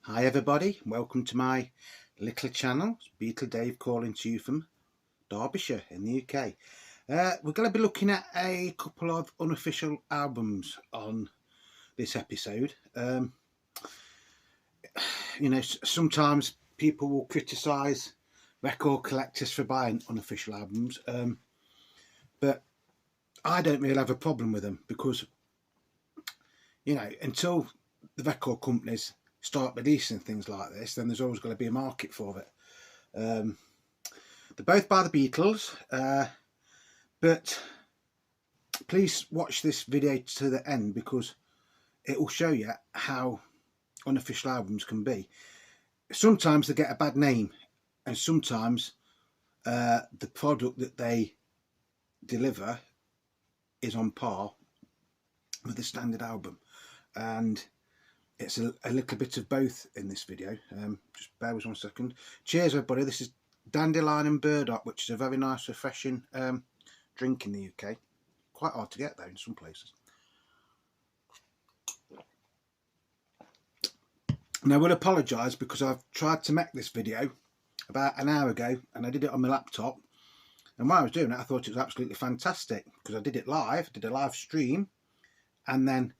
Hi everybody, welcome to my little channel. It's Beatle Dave calling to you from Derbyshire in the UK. We're going to be looking at a couple of unofficial albums on this episode. Sometimes people will criticise record collectors for buying unofficial albums, but I don't really have a problem with them because, until the record companies start releasing things like this, then there's always going to be a market for it. They're both by the Beatles, but please watch this video to the end because it will show you how unofficial albums can be. Sometimes they get a bad name, and sometimes the product that they deliver is on par with the standard album, and it's a little bit of both in this video. Just bear with 1 second. Cheers everybody, this is Dandelion and Burdock, which is a very nice refreshing drink in the UK. Quite hard to get though in some places. Now I will apologise because I've tried to make this video about an hour ago and I did it on my laptop, and while I was doing it I thought it was absolutely fantastic because I did it live, did a live stream, and then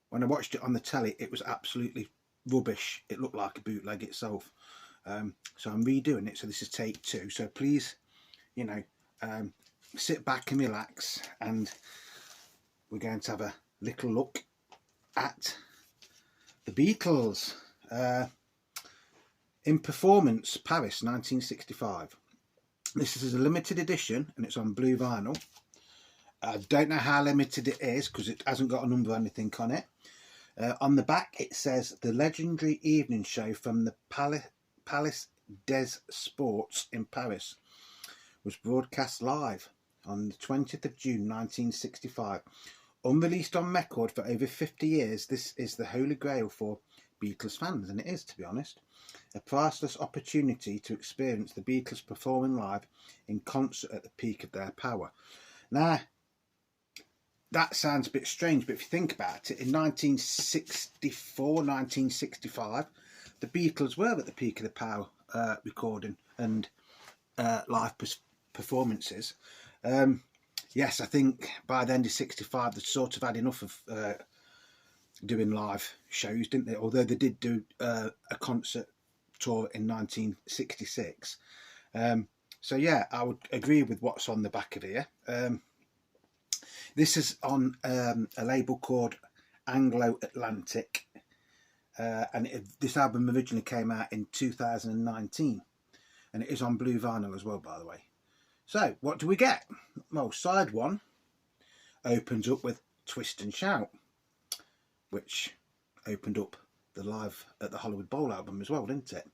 when I watched it on the telly, it was absolutely rubbish. It looked like a bootleg itself. So I'm redoing it. So this is take 2. So please, sit back and relax. And we're going to have a little look at the Beatles. In Performance, Paris, 1965. This is a limited edition and it's on blue vinyl. I don't know how limited it is because it hasn't got a number or anything on it. On the back it says the legendary evening show from the Palais des Sports in Paris was broadcast live on the 20th of June 1965. Unreleased on record for over 50 years, this is the holy grail for Beatles fans, and it is, to be honest. A priceless opportunity to experience the Beatles performing live in concert at the peak of their power. Now, that sounds a bit strange, but if you think about it, in 1964, 1965, the Beatles were at the peak of the power recording and live performances. Yes, I think by the end of 65, they sort of had enough of doing live shows, didn't they? Although they did do a concert tour in 1966. So yeah, I would agree with what's on the back of here. This is on a label called Anglo Atlantic, and this album originally came out in 2019, and it is on blue vinyl as well, by the way. So what do we get? Well, side 1 opens up with Twist and Shout, which opened up the Live at the Hollywood Bowl album as well, didn't it?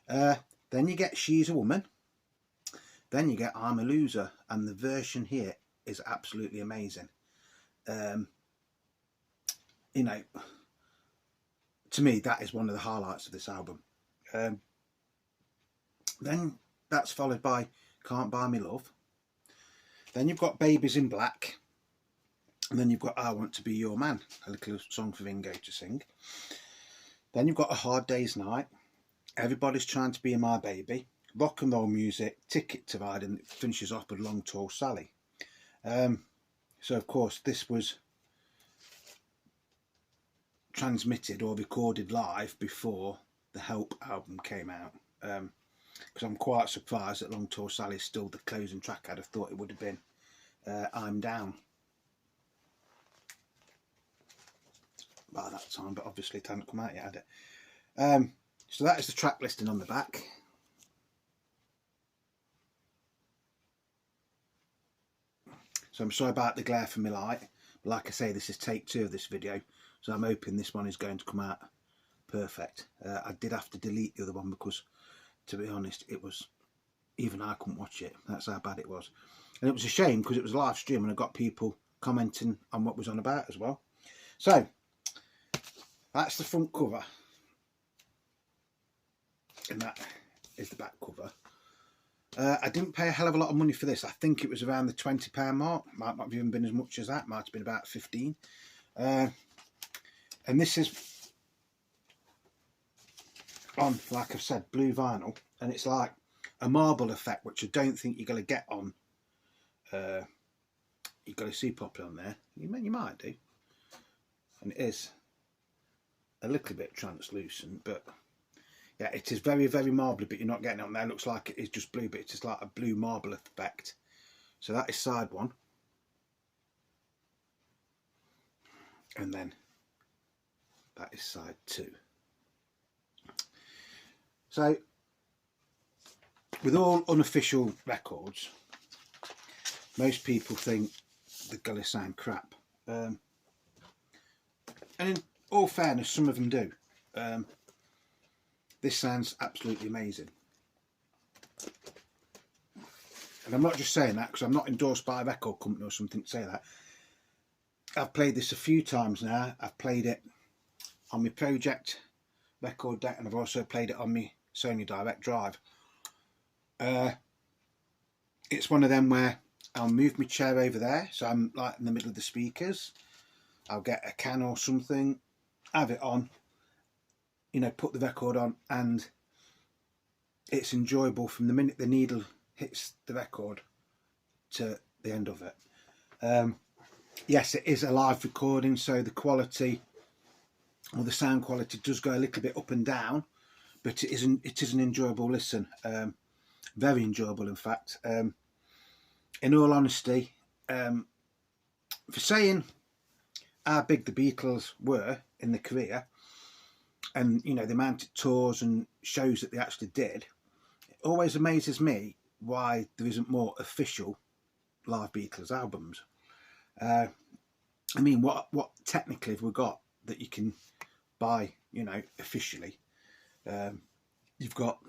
Then you get She's a Woman. Then you get I'm a Loser, and the version here is absolutely amazing. To me, that is one of the highlights of this album. Then that's followed by Can't Buy Me Love. Then you've got Babies in Black, and then you've got I Want to Be Your Man, a little song for Ringo to sing. Then you've got A Hard Day's Night, Everybody's Trying to Be My Baby, Rock and Roll Music, Ticket to Ride, and it finishes off with Long Tall Sally. So of course this was transmitted or recorded live before the Help album came out, because I'm quite surprised that Long Tall Sally is still the closing track. I'd have thought it would have been I'm Down by that time, but obviously it hadn't come out yet, had it? So that is the track listing on the back. So I'm sorry about the glare from my light, but like I say, this is take 2 of this video, so I'm hoping this one is going to come out perfect. I did have to delete the other one because, to be honest, it was, even I couldn't watch it. That's how bad it was. And it was a shame because it was a live stream and I got people commenting on what was on about as well. So that's the front cover, and that is the back cover. I didn't pay a hell of a lot of money for this. I think it was around the £20 mark. Might not have even been as much as that. Might have been about 15. And this is on, like I've said, blue vinyl, and it's like a marble effect, which I don't think you're going to get on. You've got to see properly on there. You might do, and it is a little bit translucent, but yeah, it is very, very marbly, but you're not getting it on there. It looks like it is just blue, but it's just like a blue marble effect. So that is side one. And then that is side two. So with all unofficial records, most people think they're going to sound crap. And in all fairness, some of them do. This sounds absolutely amazing. And I'm not just saying that because I'm not endorsed by a record company or something to say that. I've played this a few times now. I've played it on my Project record deck, and I've also played it on my Sony Direct Drive. It's one of them where I'll move my chair over there, so I'm like in the middle of the speakers. I'll get a can or something, have it on, you know, put the record on, and it's enjoyable from the minute the needle hits the record to the end of it. Yes, it is a live recording, so the quality or the sound quality does go a little bit up and down, but it is an enjoyable listen. Very enjoyable, in fact. In all honesty, for saying how big the Beatles were in their career, and you know the amount of tours and shows that they actually did, it always amazes me why there isn't more official live Beatles albums. I mean, what technically have we got that you can buy, you know, officially? You've got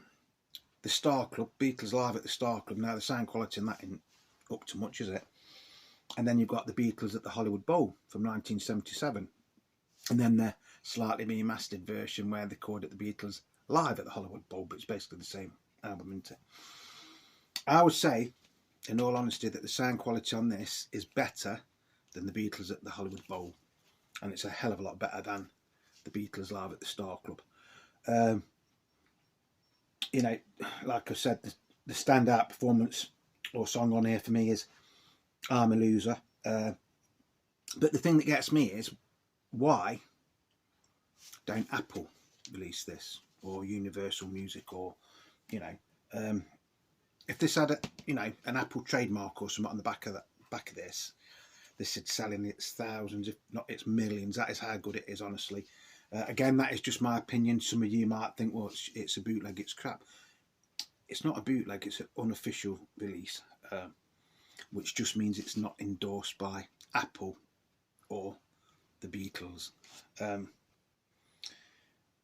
the Star Club, Beatles Live at the Star Club. Now the sound quality in that isn't up to much, is it? And then you've got the Beatles at the Hollywood Bowl from 1977, and then the slightly remastered version where they called it the Beatles Live at the Hollywood Bowl, but it's basically the same album, isn't it? I would say, in all honesty, that the sound quality on this is better than the Beatles at the Hollywood Bowl, and it's a hell of a lot better than the Beatles Live at the Star Club. You know, like I said, the standout performance or song on here for me is I'm a Loser. But the thing that gets me is, why don't Apple release this, or Universal Music, or, you know, if this had a, you know, an Apple trademark or something on the back of this is selling its thousands, if not its millions. That is how good it is, honestly. Again, that is just my opinion. Some of you might think, well, it's a bootleg, it's crap. It's not a bootleg, it's an unofficial release, which just means it's not endorsed by Apple or the Beatles.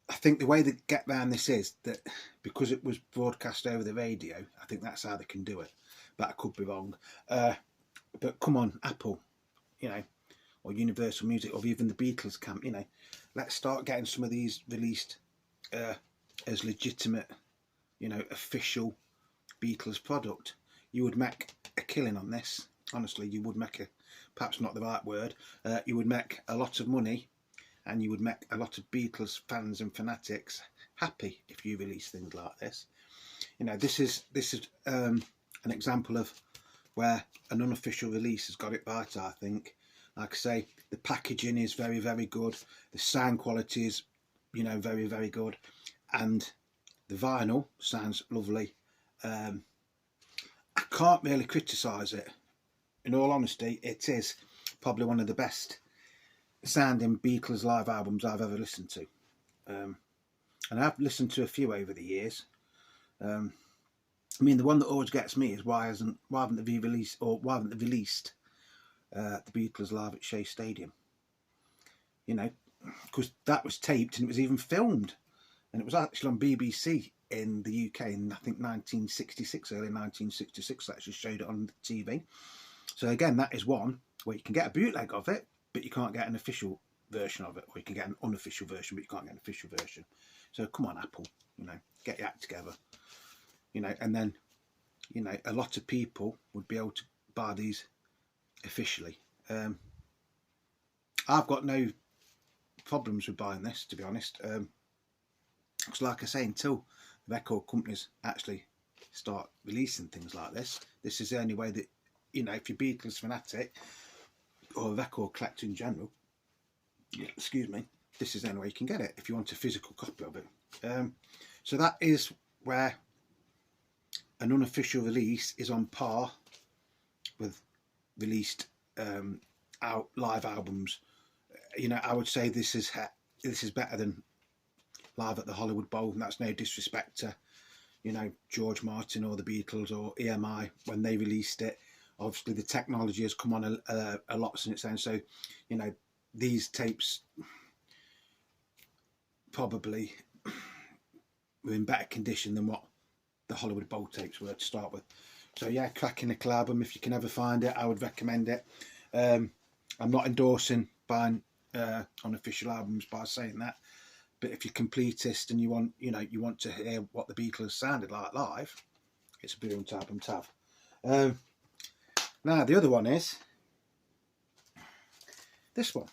I think the way they get around this is that because it was broadcast over the radio, I think that's how they can do it. But I could be wrong. But come on, Apple, you know, or Universal Music, or even the Beatles camp, you know, let's start getting some of these released as legitimate, you know, official Beatles product. You would make a killing on this. Honestly, you would make perhaps not the right word, you would make a lot of money, and you would make a lot of Beatles fans and fanatics happy if you release things like this. You know, this is an example of where an unofficial release has got it right, I think. Like I say, the packaging is very, very good. The sound quality is, you know, very, very good. And the vinyl sounds lovely. I can't really criticise it. In all honesty, it is probably one of the best sounding Beatles live albums I've ever listened to. And I've listened to a few over the years. I mean, the one that always gets me is why haven't they released the Beatles Live at Shea Stadium? You know, because that was taped and it was even filmed, and it was actually on BBC in the UK in, I think, 1966, early 1966. They actually showed it on the TV. So again, that is one where you can get a bootleg of it, but you can't get an official version of it, or you can get an unofficial version, but you can't get an official version. So come on, Apple, you know, get your act together. You know, and then, you know, a lot of people would be able to buy these officially. I've got no problems with buying this, to be honest. Because like I say, until the record companies actually start releasing things like this is the only way that, you know, if you're Beatles fanatic or a record collector in general, excuse me, this is the only way you can get it if you want a physical copy of it. So that is where an unofficial release is on par with released live albums. You know, I would say this is better than Live at the Hollywood Bowl, and that's no disrespect to, you know, George Martin or the Beatles or EMI when they released it. Obviously, the technology has come on a lot since then, so, you know, these tapes probably were in better condition than what the Hollywood Bowl tapes were to start with. So yeah, cracking little album. If you can ever find it, I would recommend it. I'm not endorsing buying unofficial albums by saying that, but if you're completist and you want, you know, you want to hear what the Beatles sounded like live, it's a brilliant album to have. Now the other one is this one.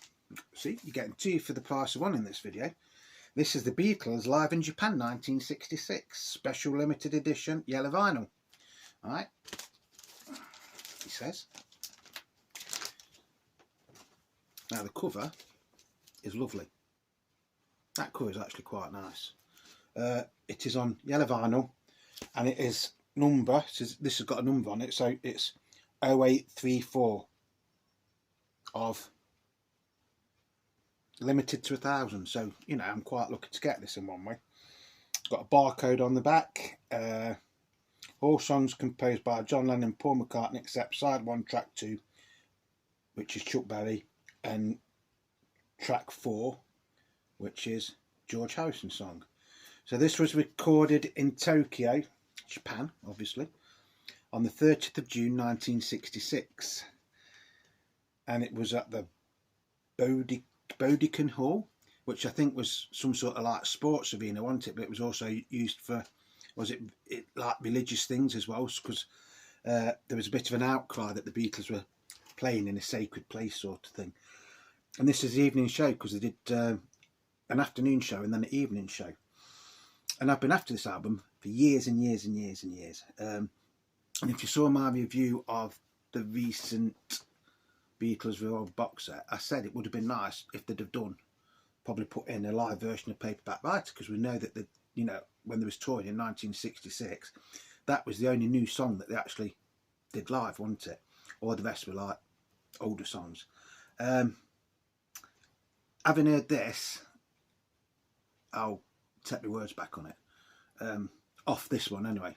See, you're getting two for the price of one in this video. This is the Beatles live in Japan 1966 special limited edition yellow vinyl. All right, he says. Now the cover is lovely. That cover is actually quite nice. It is on yellow vinyl, and it is number. This has got a number on it, so it's 0834 of limited to 1,000. So, you know, I'm quite lucky to get this in one way. It's got a barcode on the back. All songs composed by John Lennon and Paul McCartney except side 1, track 2, which is Chuck Berry, and track 4, which is George Harrison's song. So this was recorded in Tokyo, Japan, obviously, on the 30th of June 1966. And it was at the Bodicon Hall, which I think was some sort of like sports arena, wasn't it? But it was also used for, was it like religious things as well? Because there was a bit of an outcry that the Beatles were playing in a sacred place sort of thing. And this is the evening show, because they did an afternoon show and then an evening show. And I've been after this album for years and years and years and years. And if you saw my review of the recent Beatles Revolver box set, I said it would have been nice if they'd have done, probably put in a live version of Paperback Writer, because we know that the, you know, when they was touring in 1966, that was the only new song that they actually did live, wasn't it? All the rest were like older songs. Having heard this, I'll take my words back on it. Off this one anyway.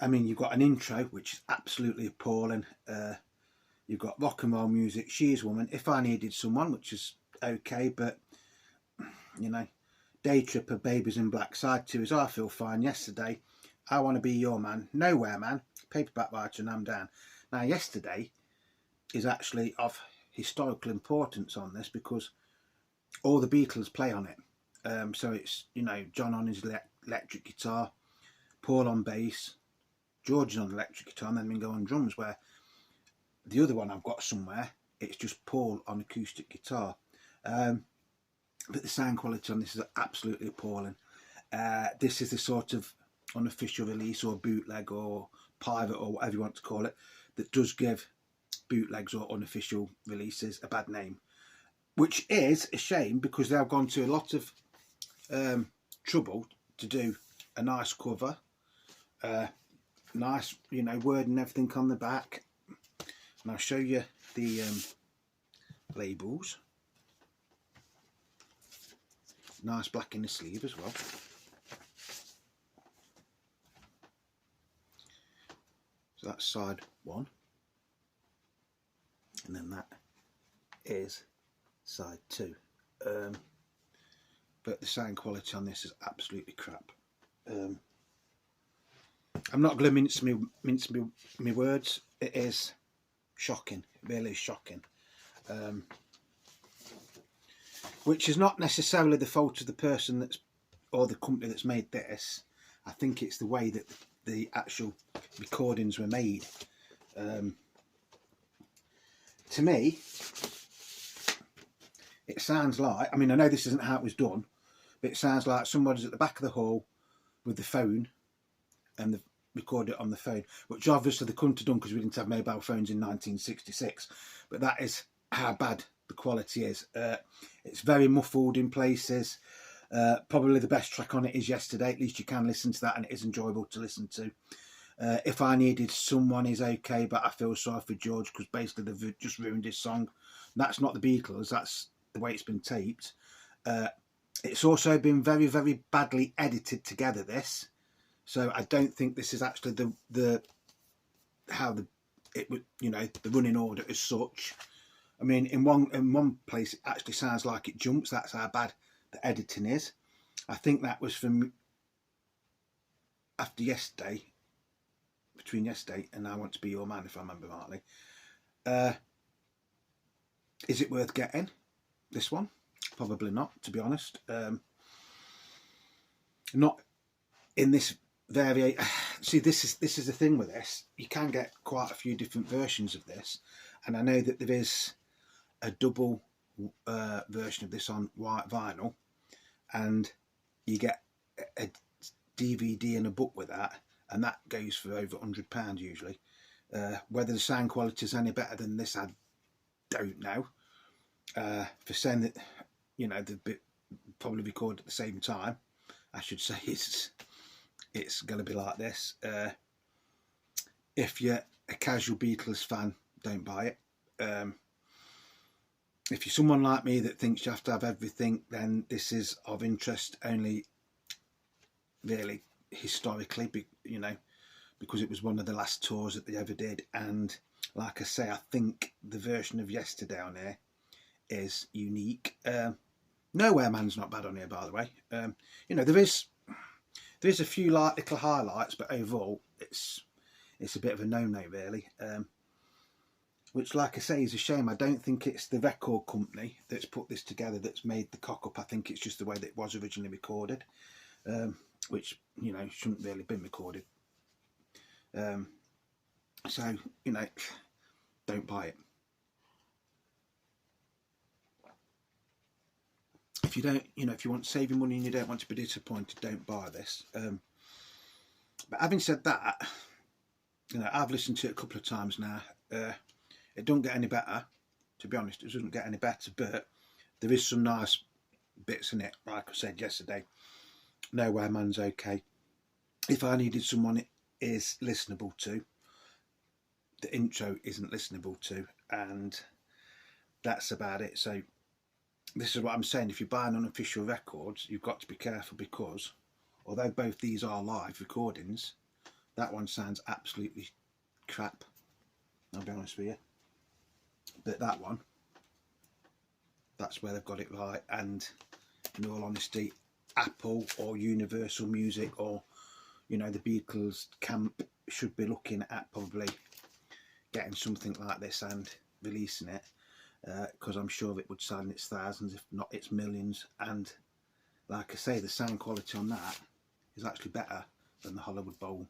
I mean, you've got an intro which is absolutely appalling. You've got rock and roll music, She's Woman, If I Needed Someone, which is okay, but, you know, Day Tripper, Babies in Black, side 2 is I Feel Fine, Yesterday, I Want to Be Your Man, Nowhere Man, Paperback Writer, and I'm Down. Now, Yesterday is actually of historical importance on this, because all the Beatles play on it. So it's, you know, John on his electric guitar, Paul on bass, George is on electric guitar, and then we can go on drums, where the other one I've got somewhere, it's just Paul on acoustic guitar. But the sound quality on this is absolutely appalling. This is the sort of unofficial release or bootleg or pirate or whatever you want to call it that does give bootlegs or unofficial releases a bad name, which is a shame, because they've gone to a lot of trouble to do a nice cover, nice, you know, word and everything on the back. And I'll show you the labels. Nice black in the sleeve as well. So that's side 1, and then that is side 2. But the sound quality on this is absolutely crap. I'm not going to mince me words. It is shocking. It really is shocking. Which is not necessarily the fault of the person that's, or the company that's made this. I think it's the way that the actual recordings were made. To me, it sounds like, I mean, I know this isn't how it was done, but it sounds like somebody's at the back of the hall with the phone and they've recorded it on the phone, which obviously they couldn't have done because we didn't have mobile phones in 1966, but that is how bad the quality is. It's very muffled in places. Probably the best track on it is Yesterday. At least you can listen to that and it is enjoyable to listen to. If I Needed Someone is okay, but I feel sorry for George because basically they've just ruined his song. That's not the Beatles, that's the way it's been taped. It's also been very, very badly edited together, this. So I don't think this is actually the running order as such. I mean, in one place it actually sounds like it jumps. That's how bad the editing is. I think that was from after Yesterday, between Yesterday and I Want to Be Your Man, if I remember rightly. Is it worth getting, this one? Probably not, to be honest. Not in this variation. See, this is the thing with this. You can get quite a few different versions of this, and I know that there is a double version of this on white vinyl, and you get a DVD and a book with that, and that goes for over £100 usually. Whether the sound quality is any better than this, I don't know. For saying that, you know, they've probably recorded at the same time, I should say it's going to be like this. If you're a casual Beatles fan, don't buy it. If you're someone like me that thinks you have to have everything, then this is of interest only really historically, you know, because it was one of the last tours that they ever did. And like I say, I think the version of Yesterday on here is unique. Nowhere Man's not bad on here, by the way. You know, there is a few little highlights, but overall it's a bit of a no-no really. Which, like I say, is a shame. I don't think it's the record company that's put this together that's made the cock up. I think it's just the way that it was originally recorded, which, you know, shouldn't really have been recorded. So, you know, don't buy it. If you don't, you know, if you want to save your money and you don't want to be disappointed, don't buy this. But having said that, you know, I've listened to it a couple of times now. It don't get any better, to be honest. It doesn't get any better, but there is some nice bits in it. Like I said Yesterday, Nowhere Man's okay. If I Needed Someone, it is listenable to. The intro isn't listenable to, and that's about it. So this is what I'm saying. If you're buying unofficial records, you've got to be careful, because although both these are live recordings, that one sounds absolutely crap, I'll be honest with you. But that one, that's where they've got it right. And in all honesty, Apple or Universal Music or, you know, the Beatles camp should be looking at probably getting something like this and releasing it, because I'm sure it would sell in its thousands, if not its millions. And like I say, the sound quality on that is actually better than the Hollywood Bowl,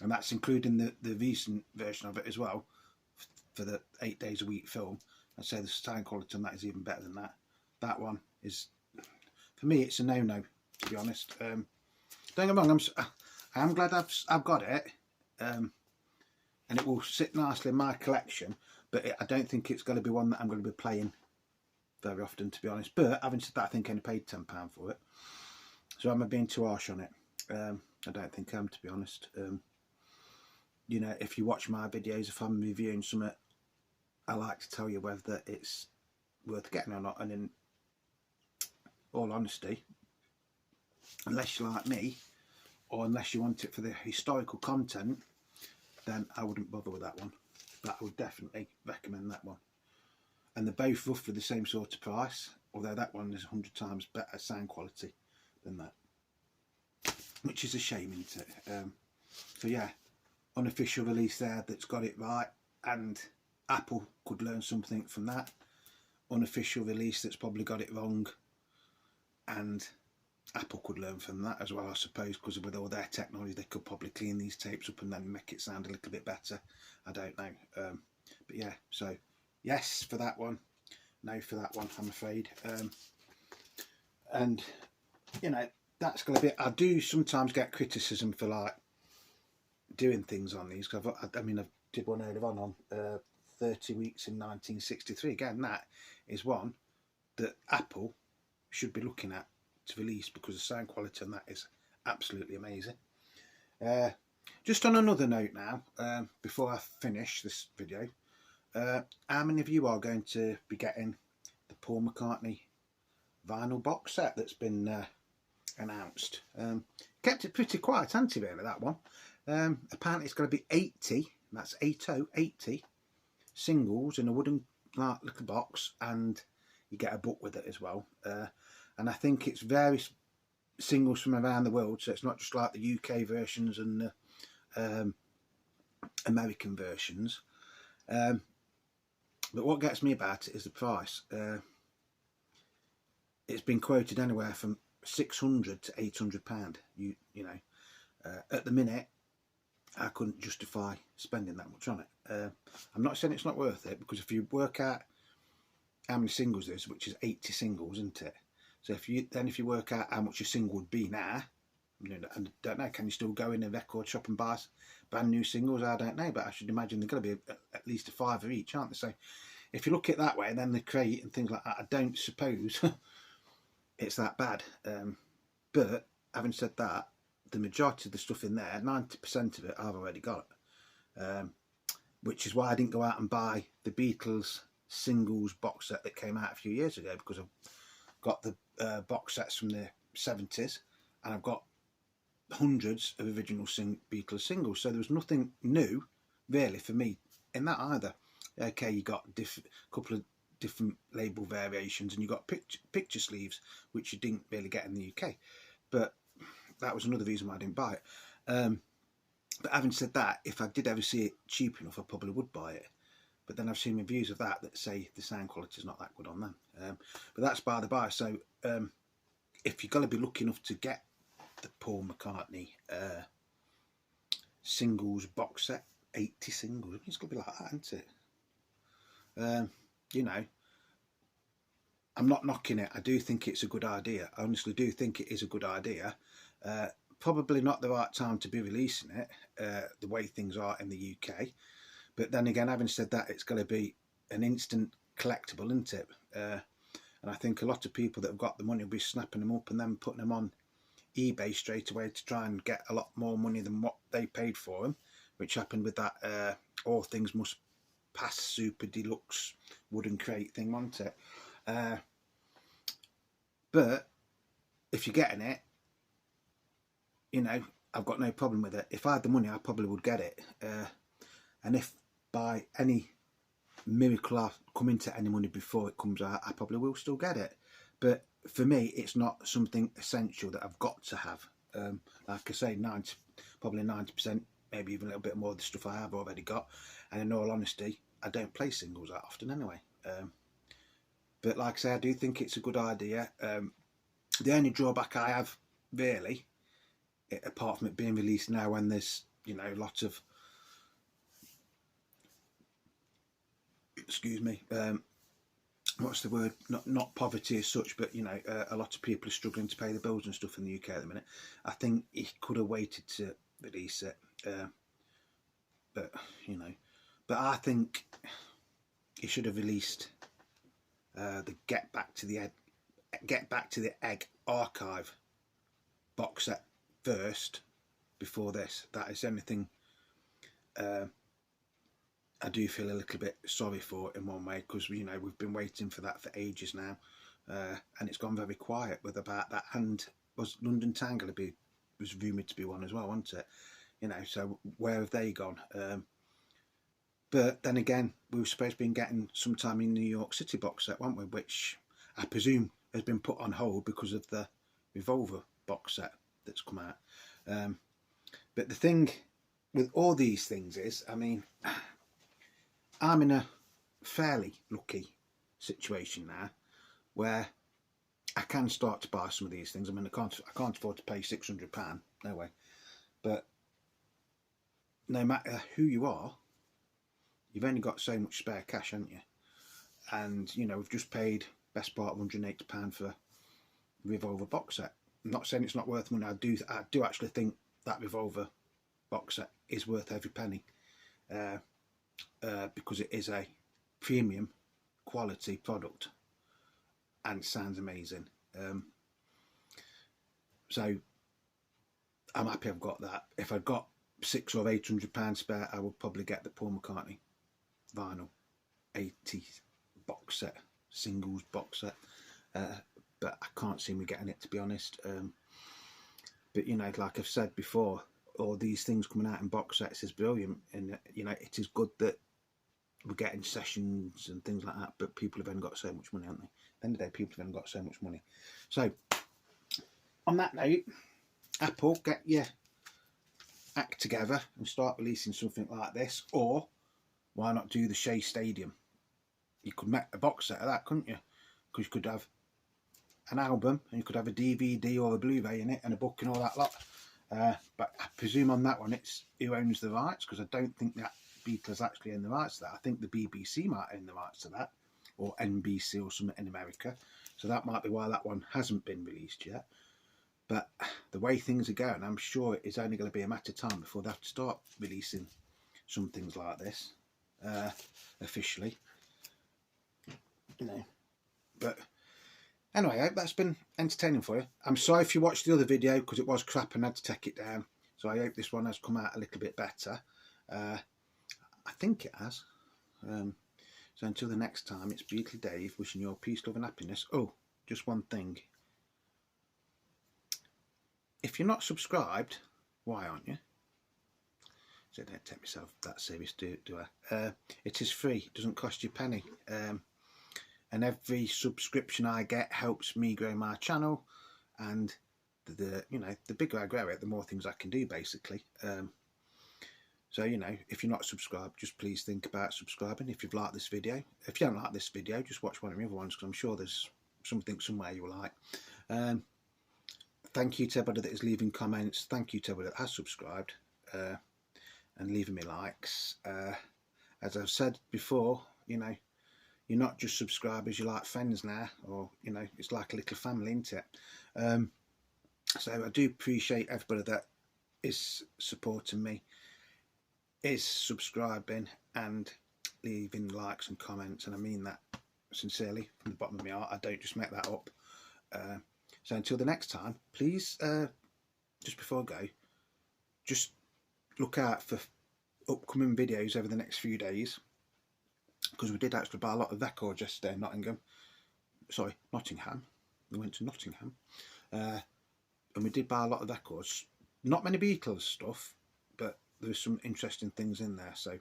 and that's including the recent version of it as well, for the 8 days a week film. I'd say the sound quality on that is even better than that. That one is, for me, it's a no-no, to be honest. Don't get me wrong, I'm glad I've got it, and it will sit nicely in my collection, but I don't think it's going to be one that I'm going to be playing very often, to be honest. But having said that, I think I only paid £10 for it, so am I being too harsh on it? I don't think I am, to be honest. You know, if you watch my videos, if I'm reviewing something, I like to tell you whether it's worth getting or not. And in all honesty, unless you're like me, or unless you want it for the historical content, then I wouldn't bother with that one. But I would definitely recommend that one. And they're both roughly the same sort of price, although that one is 100 times better sound quality than that, which is a shame, isn't it? So yeah, unofficial release there that's got it right, and Apple could learn something from that. Unofficial release that's probably got it wrong, and Apple could learn from that as well, I suppose, because with all their technology they could probably clean these tapes up and then make it sound a little bit better. I don't know. But yeah, so yes for that one, no for that one, I'm afraid. And you know, that's going to be. I do sometimes get criticism for like doing things on these. Cause I mean, I did one earlier on 30 weeks in 1963. Again, that is one that Apple should be looking at to release, because the sound quality on that is absolutely amazing. Just on another note now, before I finish this video, how many of you are going to be getting the Paul McCartney vinyl box set that's been announced? Kept it pretty quiet, hasn't he, really, that one? Apparently it's going to be 80, that's 80 singles in a wooden little box, and you get a book with it as well. And I think it's various singles from around the world, so it's not just like the UK versions and the American versions. But what gets me about it is the price. It's been quoted anywhere from £600 to £800. You know, at the minute, I couldn't justify spending that much on it. I'm not saying it's not worth it, because if you work out how many singles there is, which is 80 singles, isn't it? So if you work out how much a single would be now, you know, I don't know, can you still go in a record shop and buy brand new singles? I don't know, but I should imagine they're going to be at least a £5 each, aren't they? So if you look at it that way, and then the crate and things like that, I don't suppose it's that bad. But having said that, the majority of the stuff in there, 90% of it, I've already got. Which is why I didn't go out and buy the Beatles singles box set that came out a few years ago, because I've got the box sets from the 70s, and I've got hundreds of original Beatles singles, so there was nothing new really for me in that either. Okay, you got a couple of different label variations, and you got picture sleeves, which you didn't really get in the UK, but that was another reason why I didn't buy it. But having said that, if I did ever see it cheap enough, I probably would buy it. But then I've seen reviews of that say the sound quality is not that good on them. But that's by the by. So if you're going to be lucky enough to get the Paul McCartney singles box set, 80 singles, it's going to be like that, isn't it? You know, I'm not knocking it. I do think it's a good idea. I honestly do think it is a good idea. Probably not the right time to be releasing it, the way things are in the UK. But then again, having said that, it's going to be an instant collectible, isn't it? And I think a lot of people that have got the money will be snapping them up and then putting them on eBay straight away to try and get a lot more money than what they paid for them, which happened with that All Things Must Pass Super Deluxe wooden crate thing, wasn't it? But if you're getting it, you know, I've got no problem with it. If I had the money, I probably would get it. And if by any miracle I come into any money before it comes out, I probably will still get it. But for me, it's not something essential that I've got to have. Like I say, probably 90%, maybe even a little bit more of the stuff I have already got. And in all honesty, I don't play singles that often anyway. But like I say, I do think it's a good idea. The only drawback I have, really, apart from it being released now when there's, you know, lots of, excuse me, what's the word, not poverty as such, but you know, a lot of people are struggling to pay the bills and stuff in the UK at the minute. I think he could have waited to release it, but you know, but I think he should have released the Get Back to the Egg archive box set first before this. That is anything I do feel a little bit sorry for in one way, because you know, we've been waiting for that for ages now, and it's gone very quiet with about that. And was London Town going to be, was rumoured to be one as well, wasn't it? You know, so where have they gone? But then again, we were supposed to be getting sometime in New York City box set, weren't we? Which I presume has been put on hold because of the Revolver box set that's come out. But the thing with all these things is, I mean, I'm in a fairly lucky situation now where I can start to buy some of these things. I mean, I can't afford to pay £600, no way. But no matter who you are, you've only got so much spare cash, haven't you? And you know, we've just paid best part of £180 for a Revolver box set. I'm not saying it's not worth money. I do actually think that Revolver box set is worth every penny, because it is a premium quality product and sounds amazing. So I'm happy I've got that. If I'd got £600 or £800 spare, I would probably get the Paul McCartney vinyl 80 box set, singles box set, but I can't see me getting it, to be honest. But you know, like I've said before, all these things coming out in box sets is brilliant, and you know, it is good that we're getting sessions and things like that, but people have only got so much money, haven't they? At the end of the day, people have only got so much money. So on that note, Apple, get your act together and start releasing something like this. Or why not do the Shea Stadium? You could make a box set of that, couldn't you? Because you could have an album and you could have a DVD or a Blu-ray in it and a book and all that lot. But I presume on that one it's who owns the rights, because I don't think that Beatles actually own the rights to that. I think the BBC might own the rights to that, or NBC or something in America. So that might be why that one hasn't been released yet. But the way things are going, I'm sure it's only going to be a matter of time before they have to start releasing some things like this officially. You know, but anyway, I hope that's been entertaining for you. I'm sorry if you watched the other video, because it was crap and I had to take it down. So I hope this one has come out a little bit better. I think it has. So until the next time, it's Beatle Dave wishing you all peace, love and happiness. Oh, just one thing. If you're not subscribed, why aren't you? So I don't take myself that serious, do I? It is free. It doesn't cost you a penny. And every subscription I get helps me grow my channel, and you know, the bigger I grow it, the more things I can do, basically. So you know, if you're not subscribed, just please think about subscribing. If you've liked this video, if you don't like this video, just watch one of the other ones, because I'm sure there's something somewhere you will like. Thank you to everybody that is leaving comments. Thank you to everybody that has subscribed and leaving me likes. As I've said before, you know, you're not just subscribers, you're like friends now, or you know, it's like a little family, isn't it? So I do appreciate everybody that is supporting me, is subscribing and leaving likes and comments, and I mean that sincerely from the bottom of my heart. I don't just make that up. So until the next time, please, just before I go, just look out for upcoming videos over the next few days, because we did actually buy a lot of records yesterday in Nottingham. Sorry, Nottingham. We went to Nottingham. And we did buy a lot of records. Not many Beatles stuff, but there's some interesting things in there. So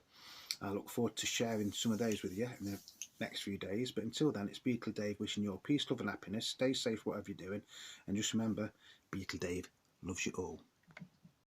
I look forward to sharing some of those with you in the next few days. But until then, it's Beatle Dave wishing you all peace, love and happiness. Stay safe whatever you're doing. And just remember, Beatle Dave loves you all.